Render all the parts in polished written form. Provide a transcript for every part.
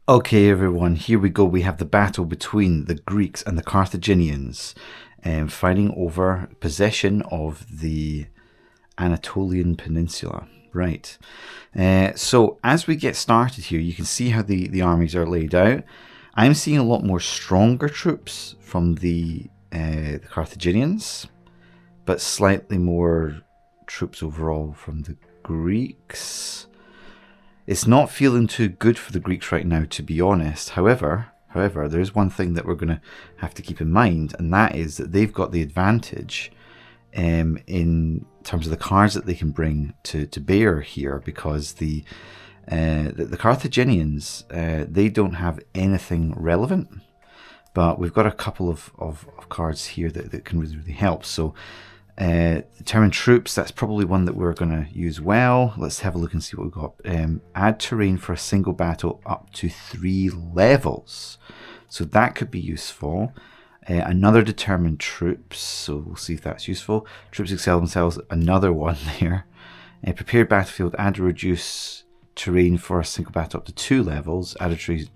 Okay, everyone, here we go. We have the battle between the Greeks and the Carthaginians, fighting over possession of the Anatolian Peninsula. Right. So as we get started here, you can see how the armies are laid out. I'm seeing a lot more stronger troops from the Carthaginians, but slightly more troops overall from the Greeks. It's not feeling too good for the Greeks right now, to be honest. However, there is one thing that we're going to have to keep in mind, and that is that they've got the advantage in terms of the cards that they can bring to bear here, because the Carthaginians, they don't have anything relevant, but we've got a couple of cards here that can really help. So determined troops, that's probably one that we're going to use well. Let's have a look and see what we've got. Add terrain for a single battle up to 3 levels, so that could be useful. Another determined troops, so we'll see if that's useful. Troops excel themselves, another one there. Prepared battlefield, add or reduce terrain for a single battle up to 2 levels. Add a terrain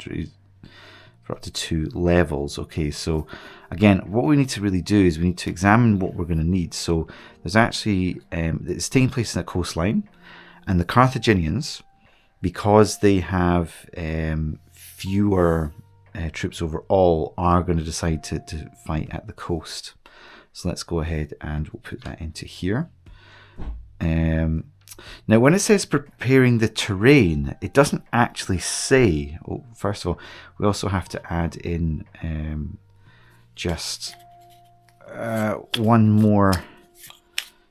for up to 2 levels. Okay, so again, what we need to really do is we need to examine what we're going to need. So there's actually, it's taking place in a coastline, and the Carthaginians, because they have fewer troops overall, are going to decide to fight at the coast. So let's go ahead and we'll put that into here. Now, when it says preparing the terrain, it doesn't actually say. Well, first of all, we also have to add in just one more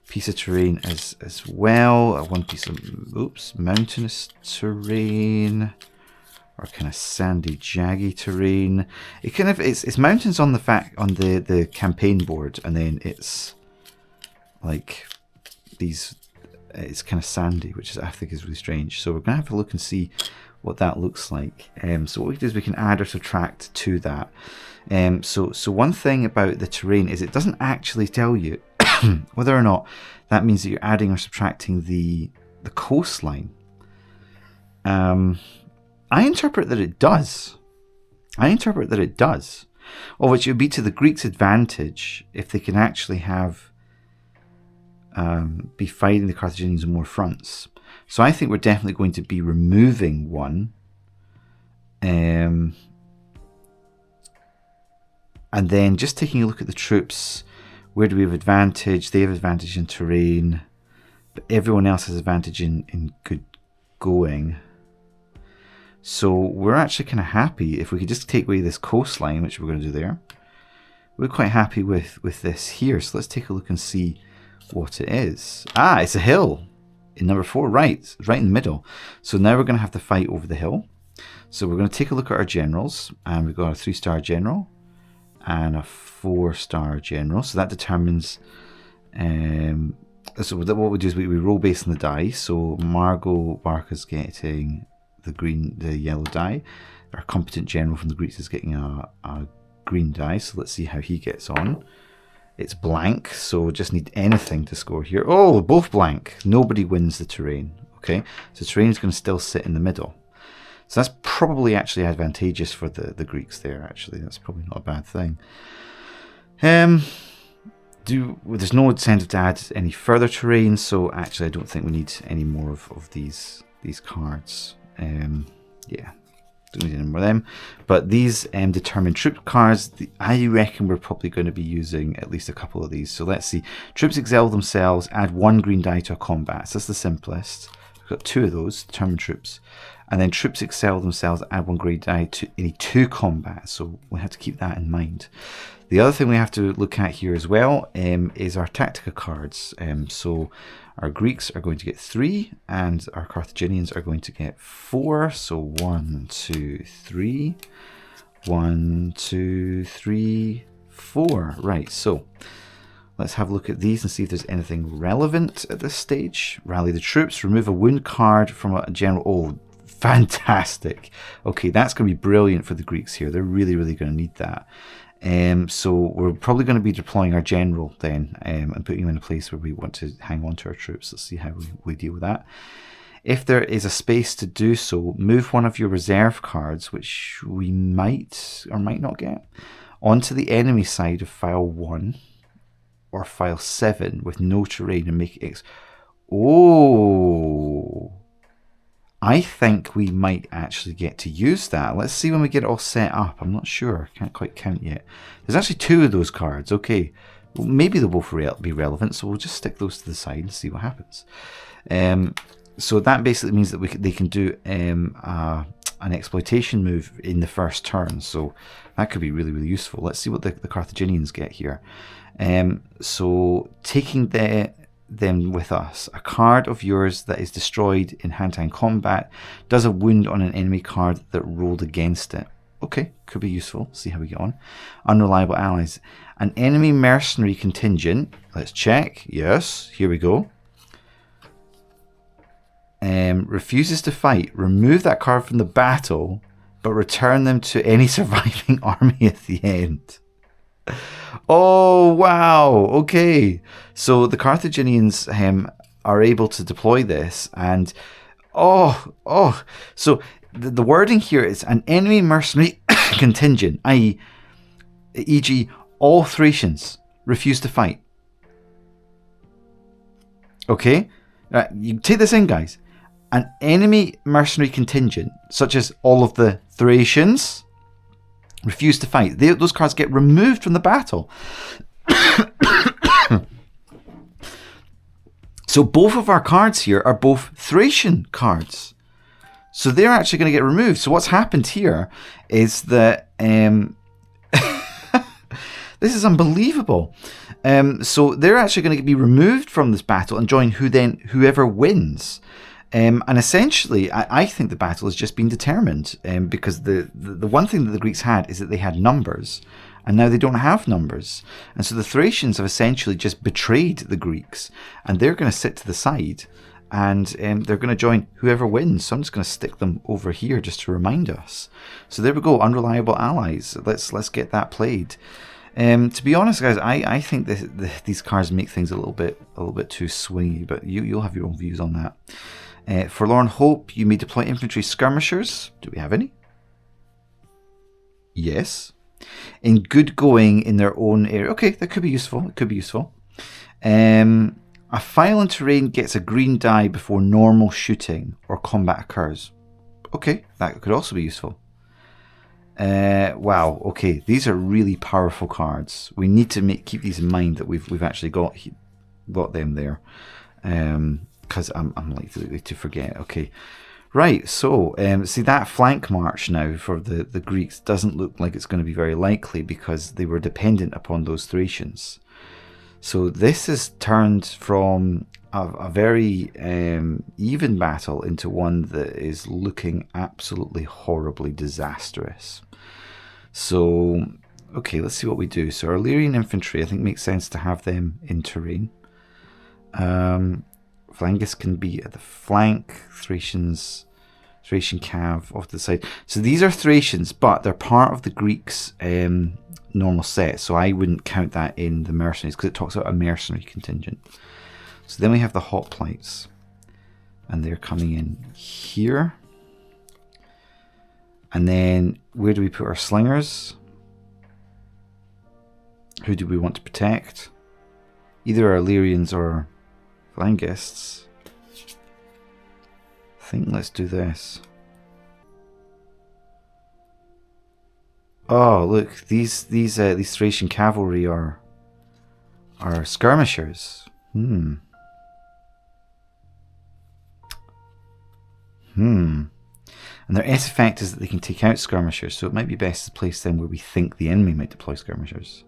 piece of terrain as well. One piece of mountainous terrain, or kind of sandy, jaggy terrain. It's mountains on the campaign board, and then it's like these. It's kind of sandy, which I think is really strange. So we're going to have a look and see what that looks like. So what we can do is we can add or subtract to that. So one thing about the terrain is it doesn't actually tell you whether or not that means that you're adding or subtracting the coastline. I interpret that it does. Or which would be to the Greeks' advantage if they can actually have be fighting the Carthaginians on more fronts. So I think we're definitely going to be removing one, and then just taking a look at the troops. Where do we have advantage? They have advantage in terrain, but everyone else has advantage in good going. So we're actually kind of happy if we could just take away this coastline, which we're going to do there. We're quite happy with this here. So let's take a look and see what it is. It's a hill in number 4, right? It's right in the middle. So now we're going to have to fight over the hill. So we're going to take a look at our generals, and we've got a 3-star general and a 4-star general. So that determines so what we do is we roll based on the die. So Margot Barca's getting the yellow die. Our competent general from the Greeks is getting a green die. So let's see how he gets on. It's blank, so just need anything to score here. Oh, both blank. Nobody wins the terrain. Okay, so terrain is going to still sit in the middle. So that's probably actually advantageous for the Greeks there, actually. That's probably not a bad thing. There's no incentive to add any further terrain, so actually I don't think we need any more of these cards. Yeah. Don't need any more of them. But these determined troop cards, I reckon we're probably going to be using at least a couple of these. So let's see. Troops excel themselves, add 1 green die to a combat. So that's the simplest. We've got 2 of those, determined troops. And then troops excel themselves, add 1 green die to any 2 combats. So we have to keep that in mind. The other thing we have to look at here as well is our Tactica cards. So our Greeks are going to get 3, and our Carthaginians are going to get 4. So 1, 2, 3. 1, 2, 3, 4. Right, so let's have a look at these and see if there's anything relevant at this stage. Rally the troops, remove a wound card from a general. Oh, fantastic. Okay, that's going to be brilliant for the Greeks here. They're really, really going to need that. So we're probably going to be deploying our general then, and putting him in a place where we want to hang on to our troops. Let's see how we deal with that. if there is a space to do so, move one of your reserve cards, which we might or might not get, onto the enemy side of file 1 or file 7 with no terrain and make it Oh, I think we might actually get to use that. Let's see when we get it all set up. I'm not sure. Can't quite count yet. There's actually 2 of those cards. Okay. Well, maybe they'll both be relevant, so we'll just stick those to the side and see what happens. So that basically means that they can do an exploitation move in the first turn. So that could be really, really useful. Let's see what the Carthaginians get here. So taking them with us, a card of yours that is destroyed in hand-to-hand combat does a wound on an enemy card that rolled against it. Okay, could be useful. See how we get on. Unreliable allies. An enemy mercenary contingent. Let's check. Yes, here we go. Refuses to fight. Remove that card from the battle, but return them to any surviving army at the end. Oh, wow. Okay. So the Carthaginians are able to deploy this, and so the wording here is an enemy mercenary contingent, i.e., e.g., all Thracians refuse to fight. Okay? You take this in, guys. An enemy mercenary contingent, such as all of the Thracians, refuse to fight. Those cards get removed from the battle. So both of our cards here are both Thracian cards. So they're actually going to get removed. So what's happened here is that... this is unbelievable. So they're actually going to be removed from this battle and join whoever wins. And essentially, I think the battle has just been determined because the one thing that the Greeks had is that they had numbers, and now they don't have numbers. And so the Thracians have essentially just betrayed the Greeks, and they're going to sit to the side, and they're going to join whoever wins. So I'm just going to stick them over here just to remind us. So there we go, unreliable allies. Let's get that played. To be honest, guys, I think these cards make things a little bit too swingy, but you'll have your own views on that. Forlorn Hope, you may deploy infantry skirmishers. Do we have any? Yes. In good going in their own area. Okay, that could be useful. It could be useful. A file in terrain gets a green die before normal shooting or combat occurs. Okay, that could also be useful. Wow, okay, these are really powerful cards. We need to keep these in mind that we've actually got them there. Because I'm likely to forget. Okay, right, so see that flank march now for the Greeks doesn't look like it's going to be very likely because they were dependent upon those Thracians. So this has turned from a very even battle into one that is looking absolutely horribly disastrous. So, okay, let's see what we do. So our Illyrian infantry, I think, makes sense to have them in terrain. Phalangists can be at the flank. Thracian cav off to the side. So these are Thracians, but they're part of the Greeks' normal set. So I wouldn't count that in the mercenaries because it talks about a mercenary contingent. So then we have the hoplites, and they're coming in here. And then where do we put our slingers? Who do we want to protect? Either our Illyrians or Phalangists. I think let's do this. Oh, look, these Thracian cavalry are skirmishers. And their S effect is that they can take out skirmishers, so it might be best to place them where we think the enemy might deploy skirmishers.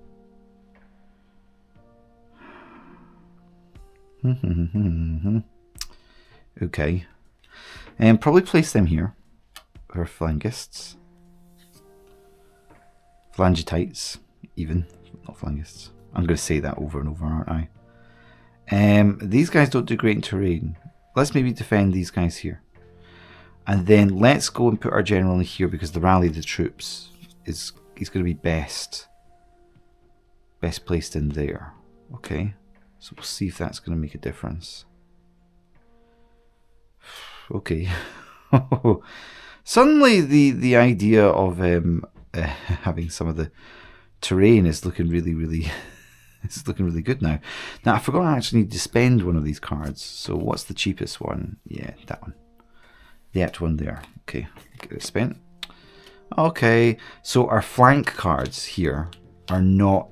Okay. And probably place them here. Or phalangists. Phalangitites, even. Not phalangists. I'm going to say that over and over, aren't I? These guys don't do great in terrain. Let's maybe defend these guys here. And then let's go and put our general in here because the rally of the troops he's going to be best placed in there. Okay. So we'll see if that's going to make a difference. Okay. Suddenly the idea of having some of the terrain is looking really it's looking really good now. Now I forgot I actually need to spend one of these cards. So what's the cheapest one? Yeah, that one. That one there. Okay, get it spent. Okay, so our flank cards here are not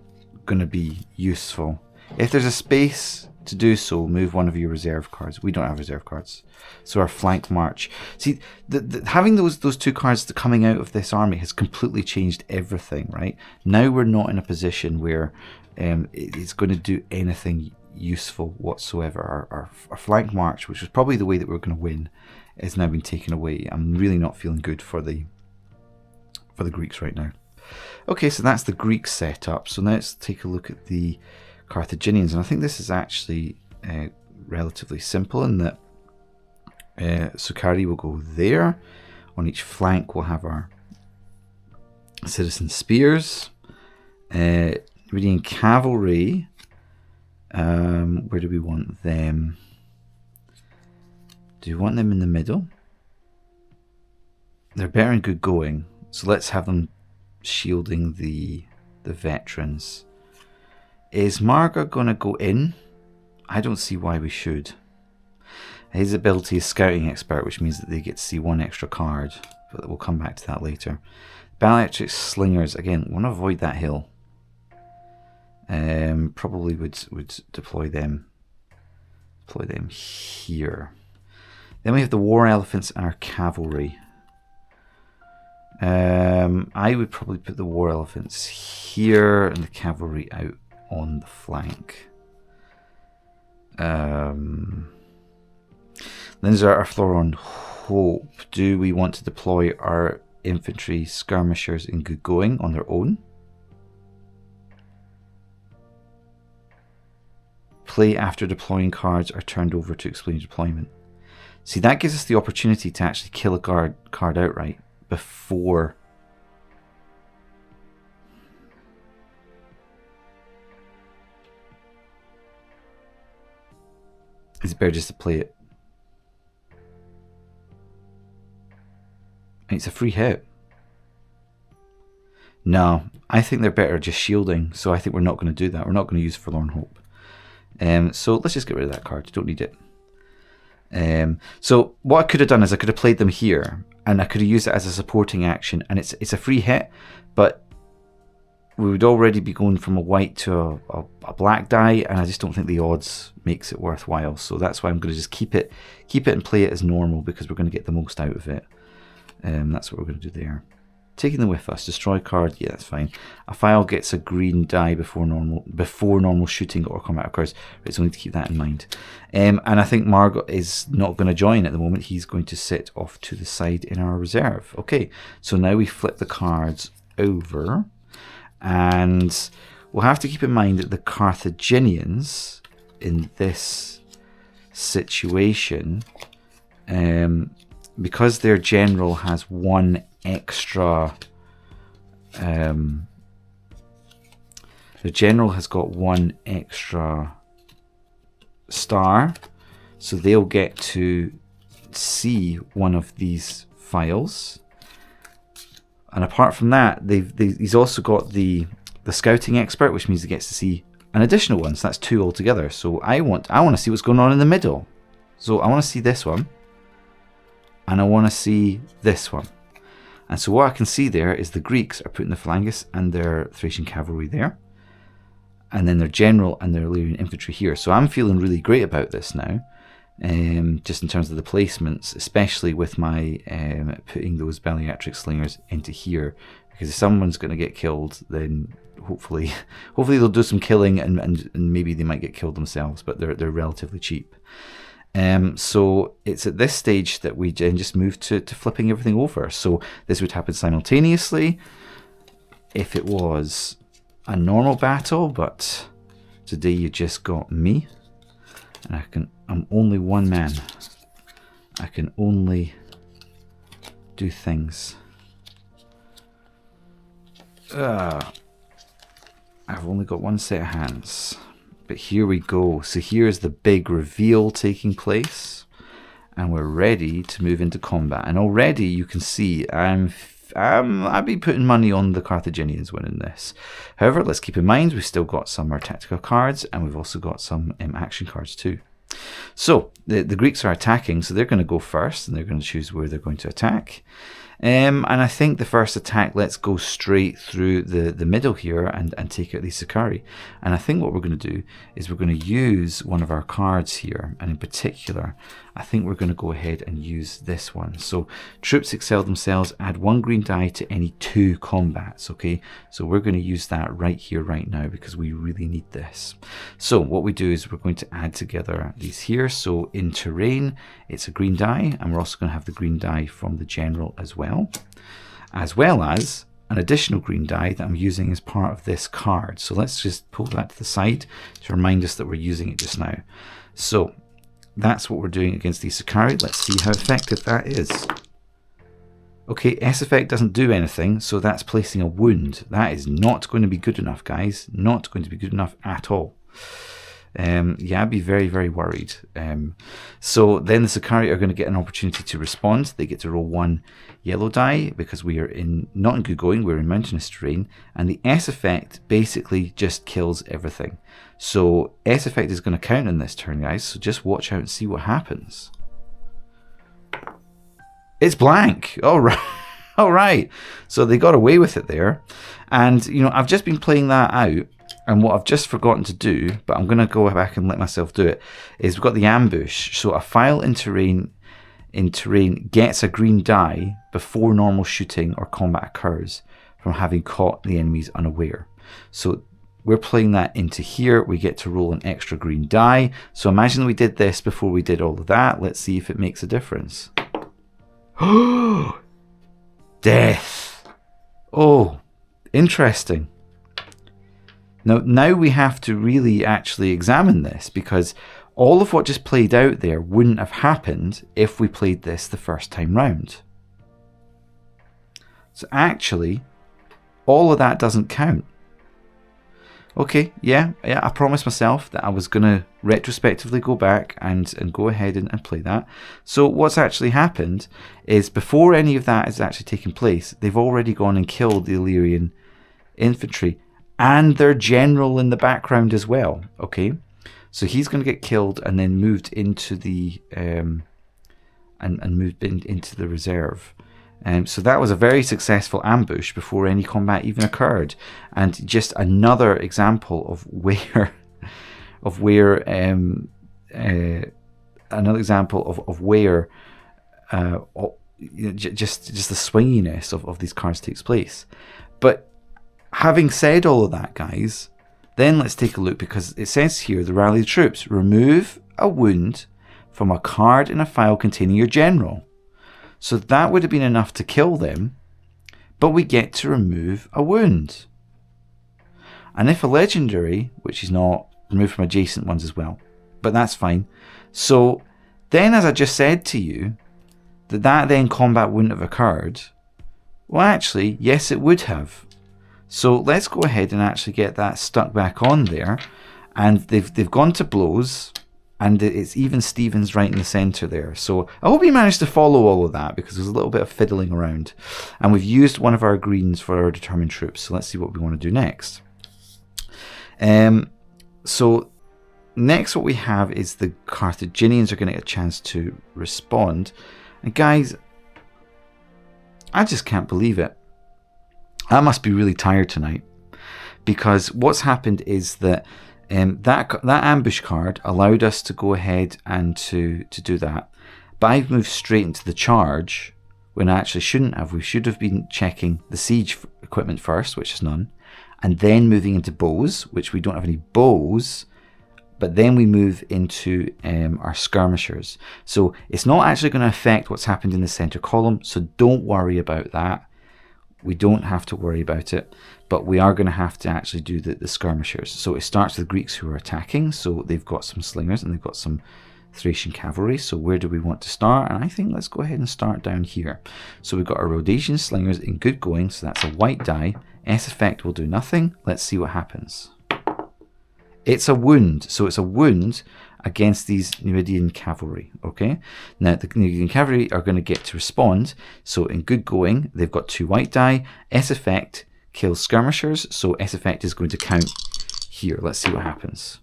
going to be useful. If there's a space to do so, move one of your reserve cards. We don't have reserve cards. So our flank march. See, having those two cards coming out of this army has completely changed everything, right? Now we're not in a position where it's going to do anything useful whatsoever. Our flank march, which was probably the way that we were going to win, has now been taken away. I'm really not feeling good for the Greeks right now. Okay, so that's the Greek setup. So now let's take a look at the Carthaginians, and I think this is actually relatively simple in that Sukari will go there. On each flank we'll have our citizen spears. Numidian cavalry, where do we want them? Do you want them in the middle? They're better in good going, so let's have them shielding the veterans. Is Marga going to go in? I don't see why we should. His ability is Scouting Expert, which means that they get to see one extra card, but we'll come back to that later. BattlePlay Slingers, again, want to avoid that hill. Probably would deploy them here. Then we have the War Elephants and our Cavalry. I would probably put the War Elephants here and the Cavalry out on the flank. Then there's our Floron Hope. Do we want to deploy our infantry skirmishers in good going on their own? Play after deploying cards are turned over to explain deployment. See, that gives us the opportunity to actually kill a card outright before. It's better just to play it. And it's a free hit. No, I think they're better just shielding, so I think we're not going to do that. We're not going to use Forlorn Hope. So let's just get rid of that card. Don't need it. So what I could have done is I could have played them here, and I could have used it as a supporting action, and it's a free hit, but we would already be going from a white to a black die, and I just don't think the odds makes it worthwhile. So that's why I'm going to just keep it and play it as normal, because we're going to get the most out of it. That's what we're going to do there. Taking them with us. Destroy card. Yeah, that's fine. A file gets a green die before normal shooting or combat occurs. Right, so we need to keep that in mind. And I think Margot is not going to join at the moment. He's going to sit off to the side in our reserve. Okay, so now we flip the cards over, and we'll have to keep in mind that the Carthaginians in this situation, because their general has one extra, the general has got one extra star, so they'll get to see one of these files. And apart from that, he's also got the Scouting Expert, which means he gets to see an additional one. So that's two altogether. So I want to see what's going on in the middle. So I want to see this one, and I want to see this one. And so what I can see there is the Greeks are putting the Phalangists and their Thracian cavalry there, and then their general and their Illyrian infantry here. So I'm feeling really great about this now, just in terms of the placements, especially with my putting those Baliatric Slingers into here, because if someone's going to get killed, then hopefully they'll do some killing, and maybe they might get killed themselves, but they're relatively cheap. So it's at this stage that we just move to flipping everything over. So this would happen simultaneously if it was a normal battle, but today you just got me, and I'm only one man. I can only do things. I've only got one set of hands. But here we go. So here's the big reveal taking place. and we're ready to move into combat. And already you can see I'd be putting money on the Carthaginians winning this. However, let's keep in mind we've still got some of our tactical cards, and we've also got some action cards too. So the Greeks are attacking, so they're going to go first, and they're going to choose where they're going to attack. And I think the first attack, let's go straight through the middle here and take out these Sicarii. And I think what we're going to do is we're going to use one of our cards here, and in particular, I think we're going to go ahead and use this one. So troops excel themselves, add 1 green die to any 2 combats, okay? So we're going to use that right here, right now, because we really need this. So what we do is we're going to add together these here. So in terrain, it's a green die, and we're also going to have the green die from the general as well as an additional green die that I'm using as part of this card. So let's just pull that to the side to remind us that we're using it just now. So that's what we're doing against these Sicarii. Let's see how effective that is. Okay, S effect doesn't do anything, so that's placing a wound. That is not going to be good enough, guys. Not going to be good enough at all. Yeah, I'd be very, very worried. So then the Sicarii are going to get an opportunity to respond. They get to roll 1 yellow die because we are not in good going, we're in mountainous terrain, and the S effect basically just kills everything. So S effect is going to count in this turn, guys, so just watch out and see what happens. It's blank. All right. All right. So they got away with it there. And, you know, I've just been playing that out. And what I've just forgotten to do, but I'm going to go back and let myself do it, is we've got the ambush. So a file in terrain gets a green die before normal shooting or combat occurs from having caught the enemies unaware. So we're playing that into here. We get to roll an extra green die. So imagine we did this before we did all of that. Let's see if it makes a difference. Death. Oh, interesting. Now we have to really actually examine this, because all of what just played out there wouldn't have happened if we played this the first time round. So actually, all of that doesn't count. Okay, yeah, I promised myself that I was going to retrospectively go back and go ahead and play that. So what's actually happened is before any of that has actually taken place, they've already gone and killed the Illyrian infantry and their general in the background as well. Okay, so he's going to get killed and then moved into the into the reserve. So that was a very successful ambush before any combat even occurred, and just another example of where, just the swinginess of these cards takes place. But having said all of that, guys, then let's take a look, because it says here the rally the troops, remove a wound from a card in a file containing your general. So that would have been enough to kill them, but we get to remove a wound. And if a legendary, which is not, remove from adjacent ones as well, but that's fine. So then, as I just said to you, that then combat wouldn't have occurred. Well, actually, yes, it would have. So let's go ahead and actually get that stuck back on there. And they've gone to blows. And it's even Stevens right in the centre there. So I hope you managed to follow all of that, because there's a little bit of fiddling around. And we've used one of our greens for our determined troops. So let's see what we want to do next. So next what we have is the Carthaginians are going to get a chance to respond. And guys, I just can't believe it. I must be really tired tonight. Because what's happened is that that ambush card allowed us to go ahead and to do that. But I've moved straight into the charge when I actually shouldn't have. We should have been checking the siege equipment first, which is none, and then moving into bows, which we don't have any bows, but then we move into our skirmishers. So it's not actually going to affect what's happened in the center column, so don't worry about that. We don't have to worry about it, but we are going to have to actually do the skirmishers. So it starts with the Greeks who are attacking. So they've got some slingers and they've got some Thracian cavalry. So where do we want to start? And I think let's go ahead and start down here. So we've got our Rhodesian slingers in good going. So that's a white die. S effect will do nothing. Let's see what happens. It's a wound. So it's a wound against these Numidian cavalry. Okay. Now the Numidian cavalry are going to get to respond. So in good going, they've got 2 white die. S effect kills skirmishers. So S effect is going to count here. Let's see what happens.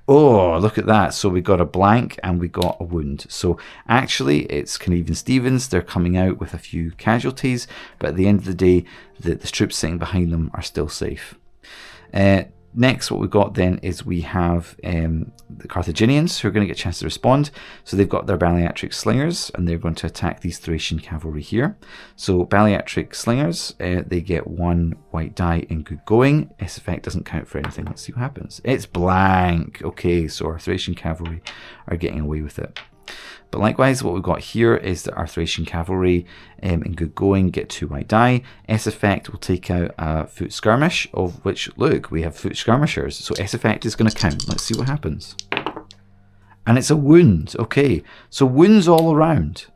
Oh, look at that. So we got a blank and we got a wound. So actually it's kind of even Stevens. They're coming out with a few casualties, but at the end of the day, the troops sitting behind them are still safe. Next, what we've got then is we have the Carthaginians who are going to get a chance to respond. So they've got their Baleatric slingers and they're going to attack these Thracian cavalry here. So Baleatric slingers, they get 1 white die in good going. S effect doesn't count for anything. Let's see what happens. It's blank. Okay, so our Thracian cavalry are getting away with it. But likewise, what we've got here is that our Thracian cavalry in good going get 2 white die. S effect will take out a foot skirmish, of which, look, we have foot skirmishers. So S effect is going to count. Let's see what happens. And it's a wound. Okay, so wounds all around.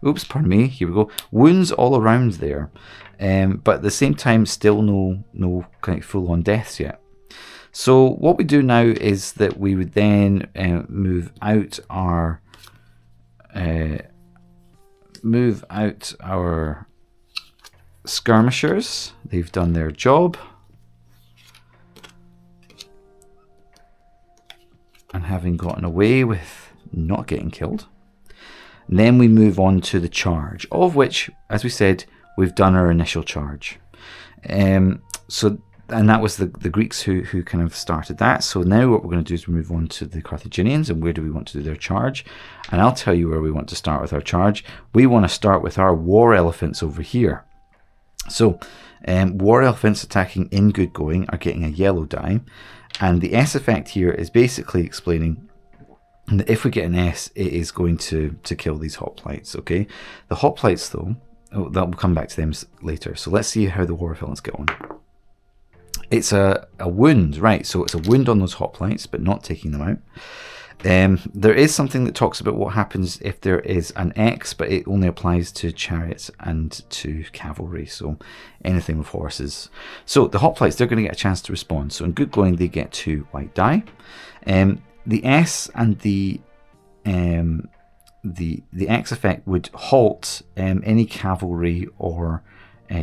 Oops, pardon me. Here we go. Wounds all around there. But at the same time, still no kind of full-on deaths yet. So what we do now is that we would then move out our skirmishers. They've done their job. And having gotten away with not getting killed. And then we move on to the charge, of which, as we said, we've done our initial charge. And that was the Greeks who kind of started that. So now what we're going to do is move on to the Carthaginians and where do we want to do their charge. And I'll tell you where we want to start with our charge. We want to start with our war elephants over here. So war elephants attacking in good going are getting a yellow die. And the S effect here is basically explaining that if we get an S, it is going to kill these hoplites. Okay, the hoplites though, that will come back to them later. So let's see how the war elephants get on. It's a wound, right? So it's a wound on those hoplites, but not taking them out. There is something that talks about what happens if there is an X, but it only applies to chariots and to cavalry, so anything with horses. So the hoplites, they're going to get a chance to respond. So in good going, they get 2 white die. The S and the X effect would halt any cavalry or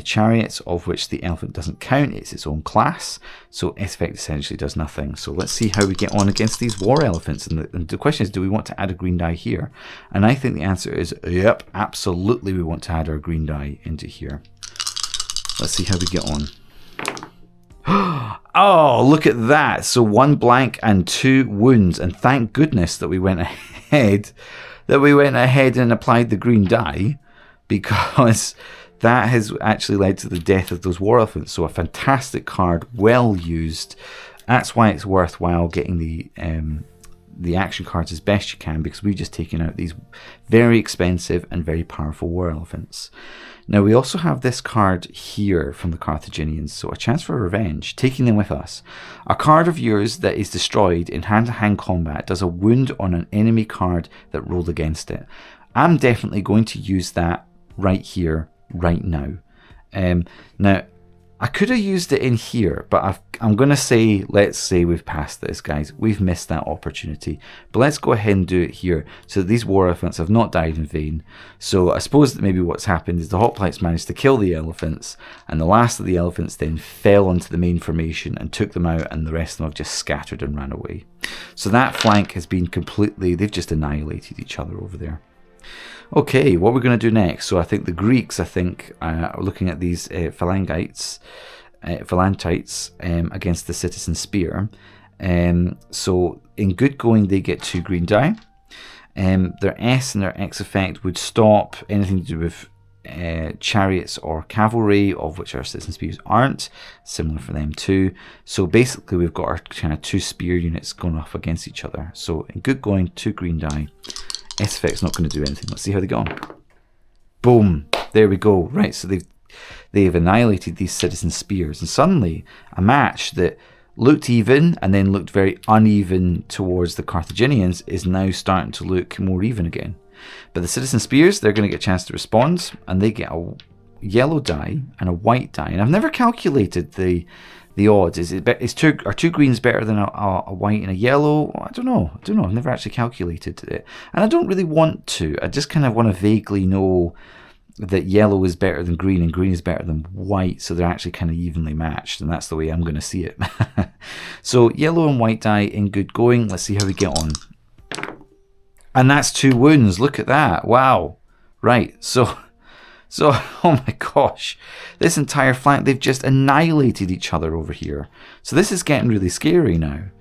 chariots of which the elephant doesn't count. It's its own class, so S effect essentially does nothing. So let's see how we get on against these war elephants. And the question is, do we want to add a green die here? And I think the answer is yep, absolutely we want to add our green die into here. Let's see how we get on. Oh, look at that. So 1 blank and 2 wounds, and thank goodness that we went ahead and applied the green die, because that has actually led to the death of those war elephants. So a fantastic card, well used. That's why it's worthwhile getting the action cards as best you can, because we've just taken out these very expensive and very powerful war elephants. Now we also have this card here from the Carthaginians, so a chance for revenge, taking them with us. A card of yours that is destroyed in hand-to-hand combat does a wound on an enemy card that rolled against it. I'm definitely going to use that right here, right now. Now I could have used it in here, but I'm going to say, let's say we've passed this, guys. We've missed that opportunity. But let's go ahead and do it here, so that these war elephants have not died in vain. So I suppose that maybe what's happened is the hoplites managed to kill the elephants, and the last of the elephants then fell onto the main formation and took them out, and the rest of them have just scattered and ran away. So that flank has been completely, they've just annihilated each other over there. Okay, what we're going to do next. So I think the Greeks, are looking at these phalangites, against the citizen spear. So in good going, they get 2 green die. Their S and their X effect would stop anything to do with chariots or cavalry, of which our citizen spears aren't. Similar for them too. So basically, we've got our kind of 2 spear units going off against each other. So in good going, 2 green die. S effect's not going to do anything. Let's see how they go on. Boom. There we go. Right, so they've annihilated these citizen spears, and suddenly a match that looked even and then looked very uneven towards the Carthaginians is now starting to look more even again. But the citizen spears, they're going to get a chance to respond, and they get a yellow die and a white die. And I've never calculated the the odds. Are two greens better than a white and a yellow? I don't know. I've never actually calculated it, and I don't really want to. I just kind of want to vaguely know that yellow is better than green and green is better than white, so they're actually kind of evenly matched, and that's the way I'm going to see it. So yellow and white die in good going. Let's see how we get on. And that's 2 wounds. Look at that. Wow. Right. So oh my gosh, this entire flank, they've just annihilated each other over here. So this is getting really scary now.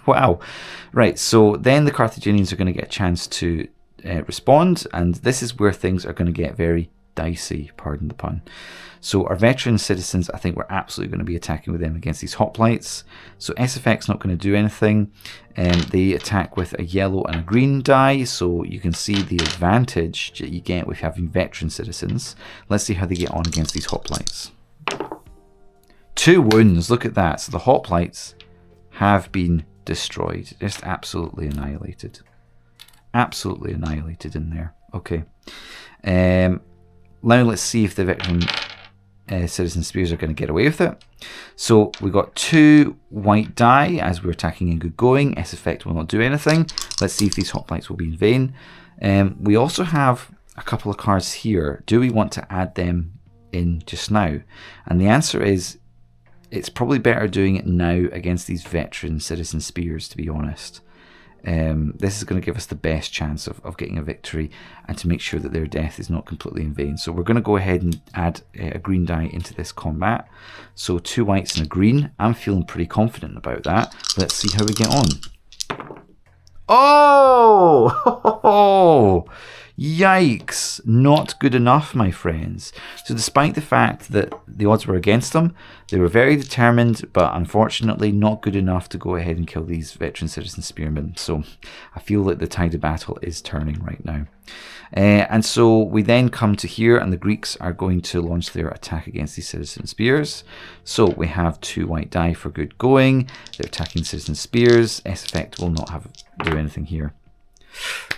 Wow. Right, so then the Carthaginians are going to get a chance to respond, and this is where things are going to get very dicey, pardon the pun. So our veteran citizens, I think we're absolutely going to be attacking with them against these hoplites. So SFX not going to do anything. They attack with a yellow and a green die, so you can see the advantage that you get with having veteran citizens. Let's see how they get on against these hoplites. 2 wounds, look at that. So the hoplites have been destroyed, just absolutely annihilated. Absolutely annihilated in there. Okay. Now let's see if the veteran citizen spears are going to get away with it. So we got 2 white die as we're attacking in good going. S effect will not do anything. Let's see if these hoplites will be in vain. We also have a couple of cards here. Do we want to add them in just now? And the answer is it's probably better doing it now against these veteran citizen spears, to be honest. This is going to give us the best chance of getting a victory and to make sure that their death is not completely in vain. So we're going to go ahead and add a green die into this combat. So 2 whites and a green. I'm feeling pretty confident about that. Let's see how we get on. Oh! Yikes! Not good enough, my friends. So despite the fact that the odds were against them, they were very determined, but unfortunately not good enough to go ahead and kill these veteran citizen spearmen. So I feel like the tide of battle is turning right now. And so we then come to here, and the Greeks are going to launch their attack against these citizen spears. So we have 2 white die for good going. They're attacking citizen spears. S effect will not do anything here.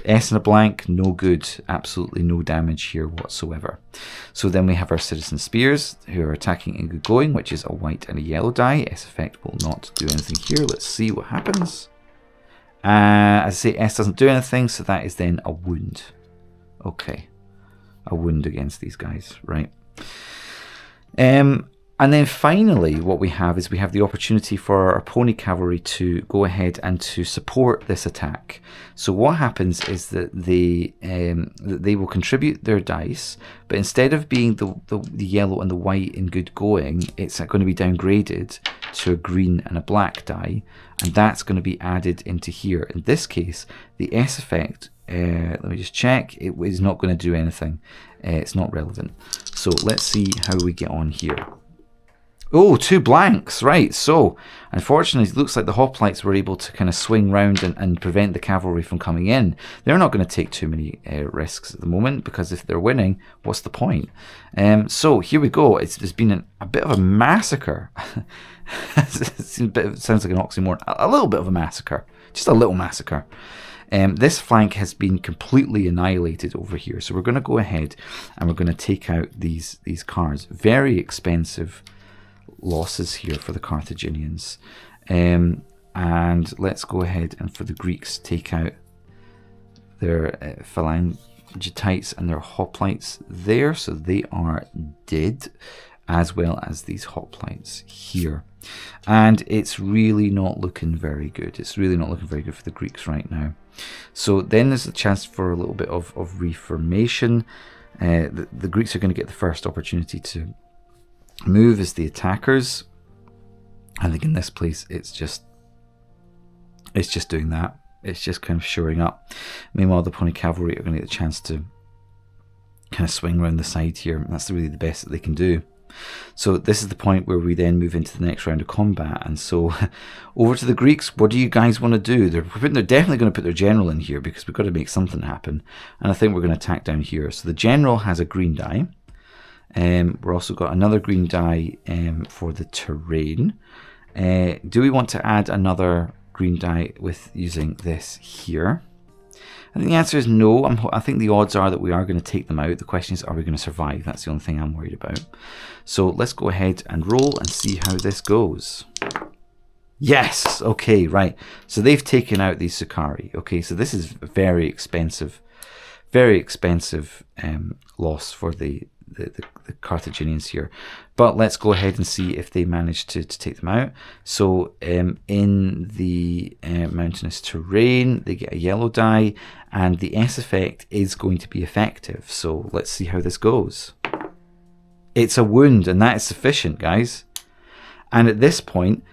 S and a blank, no good. Absolutely no damage here whatsoever. So then we have our citizen spears who are attacking in good going, which is a white and a yellow die. S effect will not do anything here. Let's see what happens. As I say, S doesn't do anything, so that is then a wound. Okay, a wound against these guys, right? And then finally, what we have is we have the opportunity for our pony cavalry to go ahead and to support this attack. So what happens is that they will contribute their dice, but instead of being the yellow and the white in good going, it's going to be downgraded to a green and a black die, and that's going to be added into here. In this case, the S effect, let me just check, it is not going to do anything. It's not relevant. So let's see how we get on here. Oh, 2 blanks, right. So, unfortunately, it looks like the hoplites were able to kind of swing round and prevent the cavalry from coming in. They're not going to take too many risks at the moment, because if they're winning, what's the point? So, here we go. There's been a bit of a massacre. It sounds like an oxymoron. A little bit of a massacre. Just a little massacre. This flank has been completely annihilated over here. So, we're going to go ahead and we're going to take out these cards. Very expensive losses here for the Carthaginians, and let's go ahead and for the Greeks take out their phalangites and their hoplites there, so they are dead, as well as these hoplites here. And it's really not looking very good. It's really not looking very good for the Greeks right now. So then there's a chance for a little bit of reformation. The Greeks are going to get the first opportunity to move as the attackers. I think in this place it's just doing that. It's just kind of shoring up. Meanwhile, the pony cavalry are going to get the chance to kind of swing around the side here. And that's really the best that they can do. So this is the point where we then move into the next round of combat. And so over to the Greeks. What do you guys want to do? They're definitely going to put their general in here, because we've got to make something happen. And I think we're going to attack down here. So the general has a green die. We're also got another green die for the terrain. Do we want to add another green die with using this here? I think the answer is no. I think the odds are that we are going to take them out. The question is, are we going to survive? That's the only thing I'm worried about. So let's go ahead and roll and see how this goes. Yes! Okay, right. So they've taken out these Sukari. Okay, so this is a very expensive loss for the Carthaginians here. But let's go ahead and see if they manage to take them out. So in the mountainous terrain, they get a yellow die, and the S effect is going to be effective. So let's see how this goes. It's a wound, and that is sufficient, guys. And at this point,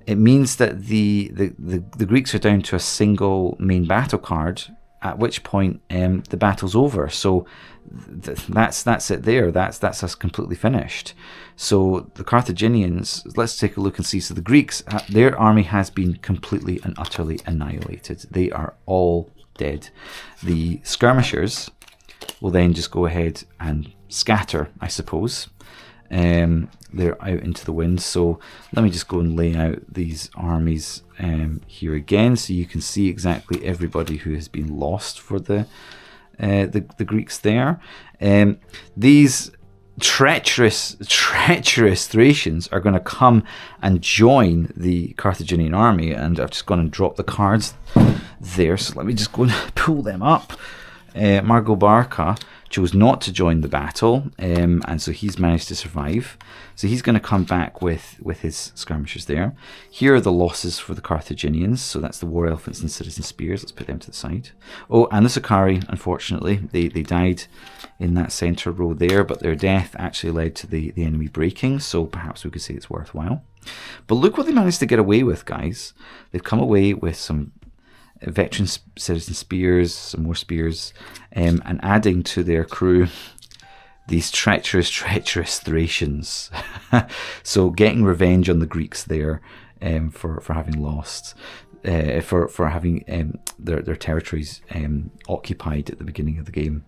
it means that the Greeks are down to a single main battle card, at which point the battle's over. So that's it there. That's us completely finished. So the Carthaginians, let's take a look and see. So the Greeks, their army has been completely and utterly annihilated. They are all dead. The skirmishers will then just go ahead and scatter, I suppose. They're out into the wind. So let me just go and lay out these armies here again, so you can see exactly everybody who has been lost for the Greeks there. These treacherous Thracians are going to come and join the Carthaginian army, and I've just gone and dropped the cards there. So let me just go and pull them up. Margot Barca chose not to join the battle, and so he's managed to survive. So he's going to come back with his skirmishers there. Here are the losses for the Carthaginians. So that's the war elephants and citizen spears. Let's put them to the side. Oh, and the Sukari, unfortunately, they died in that center row there, but their death actually led to the enemy breaking, so perhaps we could say it's worthwhile. But look what they managed to get away with, guys. They've come away with some veteran citizen spears, some more spears, and adding to their crew these treacherous Thracians. So getting revenge on the Greeks there for having lost, for having their territories occupied at the beginning of the game.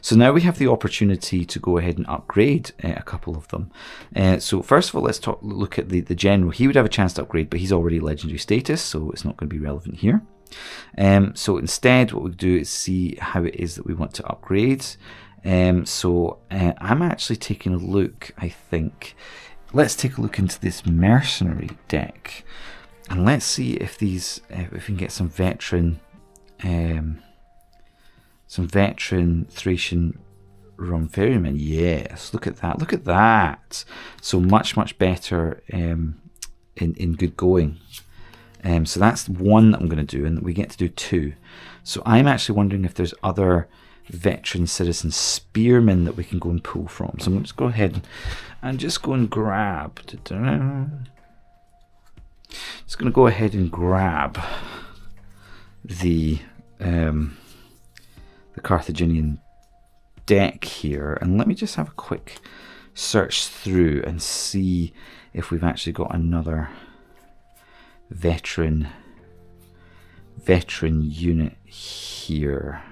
So now we have the opportunity to go ahead and upgrade a couple of them. So first of all, let's look at the general. He would have a chance to upgrade, but he's already legendary status, so it's not going to be relevant here. So instead, what we do is see how it is that we want to upgrade. So I'm actually taking a look, I think. Let's take a look into this mercenary deck, and let's see if these, if we can get some veteran Thracian Rumferrymen. Yes, look at that, look at that. So much better in good going. So that's one that I'm going to do, and we get to do two. So I'm actually wondering if there's other veteran citizen spearmen that we can go and pull from. So I'm going to just go ahead and just go and grab. Just going to go ahead and grab the Carthaginian deck here, and let me just have a quick search through and see if we've actually got another veteran unit here.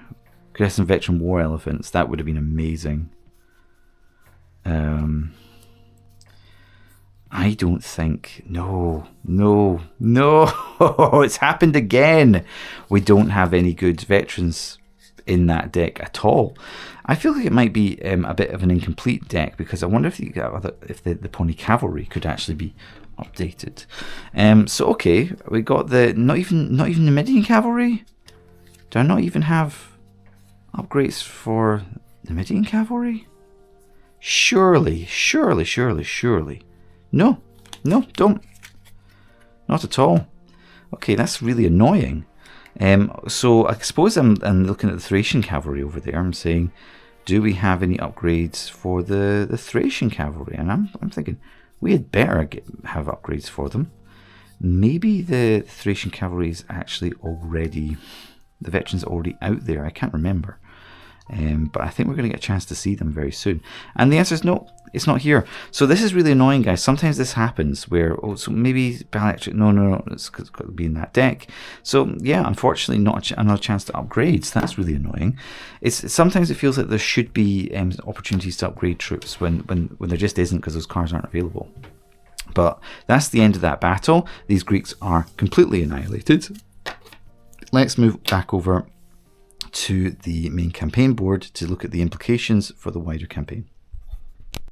Could have some veteran war elephants. That would have been amazing. I don't think. No. It's happened again. We don't have any good veterans in that deck at all. I feel like it might be a bit of an incomplete deck, because I wonder if the pony cavalry could actually be updated. So okay, we got the not even the Median cavalry. Do I not even have upgrades for the Median cavalry? Surely. No, don't. Not at all. Okay, that's really annoying. So I suppose I'm looking at the Thracian cavalry over there. I'm saying, do we have any upgrades for the Thracian cavalry? And I'm thinking we had better have upgrades for them. Maybe the Thracian cavalry is actually already, the veterans are already out there. I can't remember. But I think we're going to get a chance to see them very soon. And the answer is no, it's not here. So this is really annoying, guys. Sometimes this happens where, oh, so maybe Electric, no, it's got to be in that deck. So yeah, unfortunately, not another chance to upgrade. So that's really annoying. Sometimes it feels like there should be opportunities to upgrade troops when there just isn't, because those cards aren't available. But that's the end of that battle. These Greeks are completely annihilated. Let's move back over to the main campaign board to look at the implications for the wider campaign.